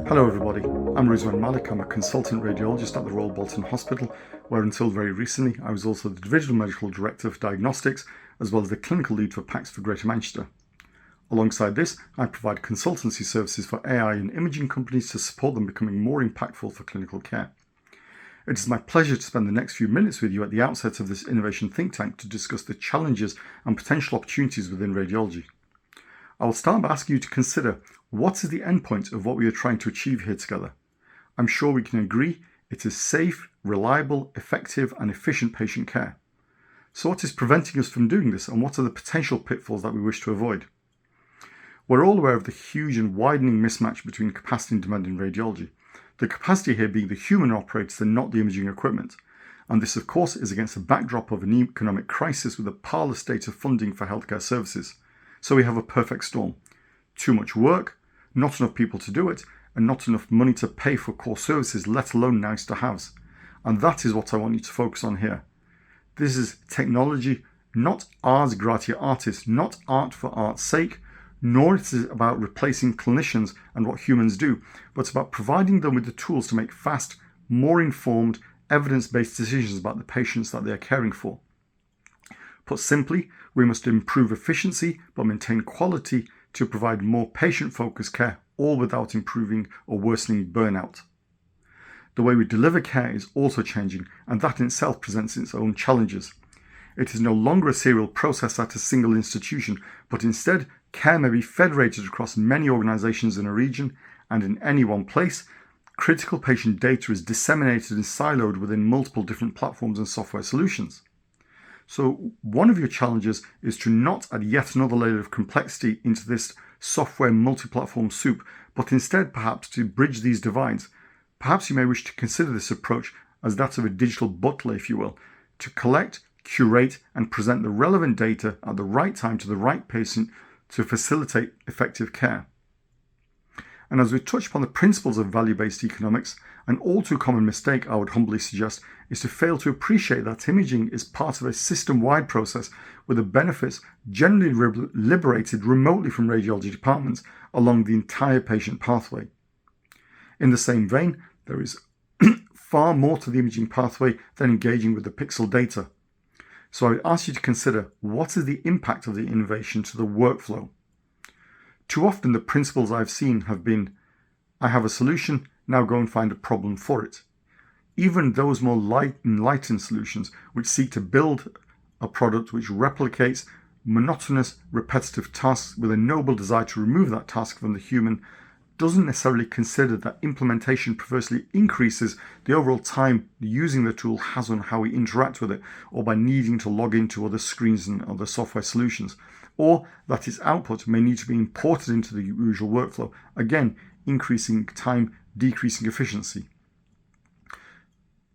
Hello everybody, I'm Rizwan Malik. I'm a consultant radiologist at the Royal Bolton Hospital, where until very recently I was also the Divisional Medical Director for Diagnostics, as well as the Clinical Lead for PACS for Greater Manchester. Alongside this, I provide consultancy services for AI and imaging companies to support them becoming more impactful for clinical care. It is my pleasure to spend the next few minutes with you at the outset of this innovation think tank to discuss the challenges and potential opportunities within radiology. I will start by asking you to consider what is the endpoint of what we are trying to achieve here together. I'm sure we can agree it is safe, reliable, effective and efficient patient care. So what is preventing us from doing this, and what are the potential pitfalls that we wish to avoid? We're all aware of the huge and widening mismatch between capacity and demand in radiology. The capacity here being the human operators and not the imaging equipment. And this of course is against the backdrop of an economic crisis with a parlous state of funding for healthcare services. So we have a perfect storm. Too much work, not enough people to do it, and not enough money to pay for core services, let alone nice to haves. And that is what I want you to focus on here. This is technology, not ars gratia artis, not art for art's sake, nor is it about replacing clinicians and what humans do, but it's about providing them with the tools to make fast, more informed, evidence-based decisions about the patients that they are caring for. Put simply, we must improve efficiency but maintain quality to provide more patient-focused care, all without improving or worsening burnout. The way we deliver care is also changing, and that in itself presents its own challenges. It is no longer a serial process at a single institution, but instead care may be federated across many organisations in a region, and in any one place, critical patient data is disseminated and siloed within multiple different platforms and software solutions. So one of your challenges is to not add yet another layer of complexity into this software multi-platform soup, but instead perhaps to bridge these divides. Perhaps you may wish to consider this approach as that of a digital butler, if you will, to collect, curate and present the relevant data at the right time to the right patient to facilitate effective care. And as we touch upon the principles of value-based economics, an all too common mistake I would humbly suggest is to fail to appreciate that imaging is part of a system-wide process with the benefits generally liberated remotely from radiology departments along the entire patient pathway. In the same vein, there is far more to the imaging pathway than engaging with the pixel data. So I would ask you to consider, what is the impact of the innovation to the workflow? Too often the principles I've seen have been, I have a solution, now go and find a problem for it. Even those more enlightened solutions which seek to build a product which replicates monotonous, repetitive tasks with a noble desire to remove that task from the human doesn't necessarily consider that implementation perversely increases the overall time using the tool has on how we interact with it, or by needing to log into other screens and other software solutions, or that its output may need to be imported into the usual workflow, again increasing time, decreasing efficiency.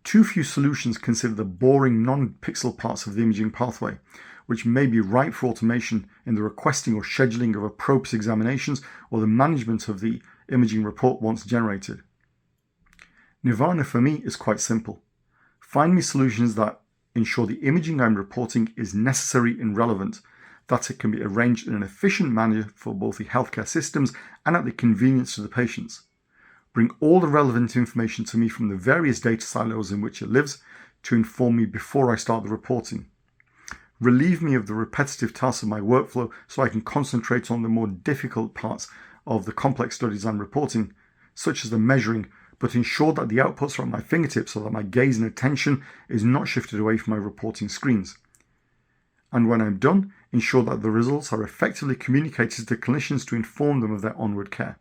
Too few solutions consider the boring non-pixel parts of the imaging pathway, which may be ripe for automation in the requesting or scheduling of appropriate examinations or the management of the imaging report once generated. Nirvana for me is quite simple. Find me solutions that ensure the imaging I'm reporting is necessary and relevant, that it can be arranged in an efficient manner for both the healthcare systems and at the convenience to the patients. Bring all the relevant information to me from the various data silos in which it lives to inform me before I start the reporting. Relieve me of the repetitive tasks of my workflow so I can concentrate on the more difficult parts of the complex studies I'm reporting, such as the measuring, but ensure that the outputs are at my fingertips so that my gaze and attention is not shifted away from my reporting screens. And when I'm done, ensure that the results are effectively communicated to clinicians to inform them of their onward care.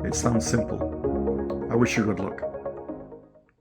It sounds simple. I wish you good luck.